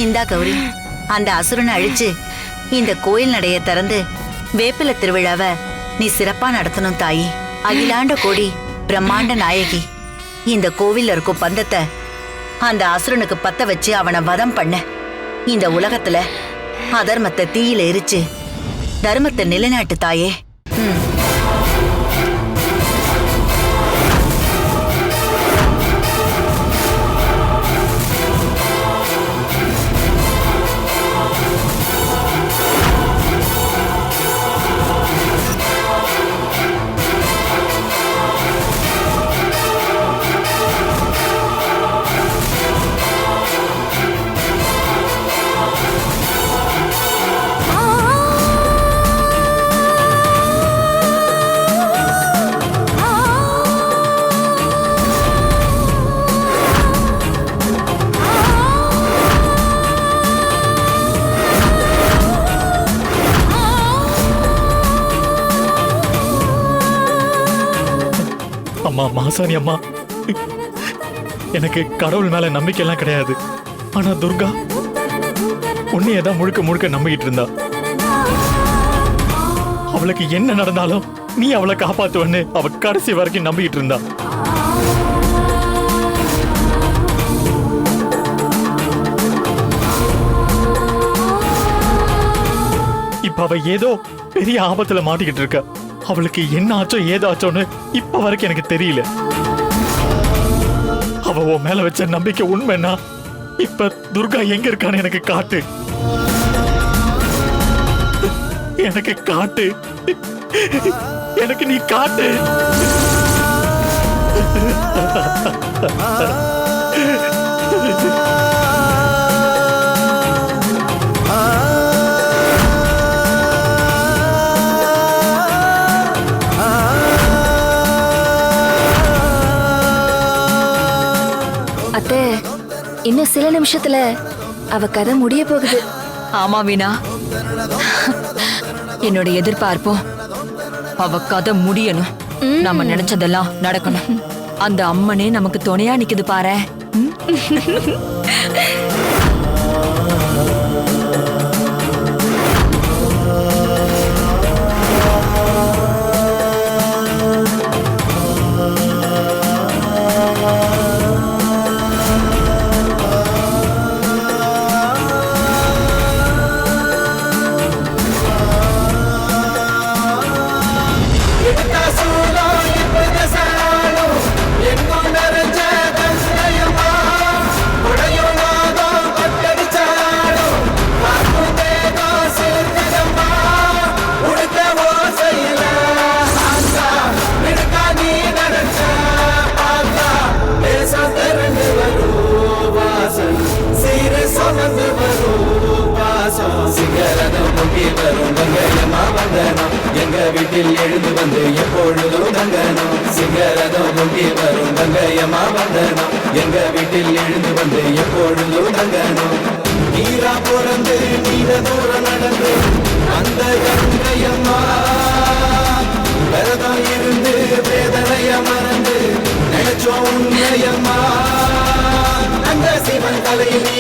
இந்தா கௌரி, அந்த அசுரனை அழிச்சு இந்த கோயில் நடைய திறந்து வேப்பில திருவிழாவை நீ சிறப்பா நடத்தணும் தாயி. அகிலாண்ட கோடி பிரம்மாண்ட நாயகி, இந்த கோவில்ல இருக்கும் பந்தத்தை அந்த அசுரனுக்கு பத்த வச்சு அவனை வதம் பண்ண. இந்த உலகத்துல அதர்மத்தை தீயில எரிச்சு தர்மத்தை நிலைநாட்டு தாயே. அம்மா மாசாணி அம்மா, எனக்கு கடவுள் மேல நம்பிக்கை எல்லாம் கிடையாது. ஆனா துர்கா உன்னையதான் முழுக்க முழுக்க நம்பிக்கிட்டு இருந்தா. அவளுக்கு என்ன நடந்தாலும் நீ அவளை காப்பாத்துவன்னு அவ கடைசி வரைக்கும் நம்பிக்கிட்டு இருந்தா. இப்ப அவ ஏதோ பெரிய ஆபத்துல மாட்டிக்கிட்டு இருக்க. அவளுக்கு என்ன ஆச்சோ ஏதாச்சோன்னு இப்ப வரைக்கும் எனக்கு தெரியல. அவ உன் மேல வச்ச நம்பிக்கை உண்மைன்னா இப்ப துர்கா எங்க இருக்கான்னு எனக்கு காட்டு. எனக்கு காட்டு. எனக்கு நீ காட்டு. அத்தை, இன்னும் சில நிமிஷத்துல அவ கதை முடிய போகுது. ஆமா வீணா, என்னோட எதிர்பார்ப்போம் அவ கதை முடியணும். நம்ம நினைச்சதெல்லாம் நடக்கணும். அந்த அம்மனே நமக்கு துணையா நிக்குது பாரு. எங்க வீட்டில் எழுந்து வந்து எப்பொழுதும் தங்கணும். சிங்கரதம் பொங்கி வரும் கங்கையம்மா வந்தனம். எங்க வீட்டில் எழுந்து வந்து எப்பொழுதும் தங்கணும். நீரா பிறந்து நீர தூரம் நடந்து அந்த கங்கையம்மா விரதம் இருந்து வேதனைய மறந்து நினைச்சோம் உண்மையம்மா. அந்த சிவன் தலையில் நீ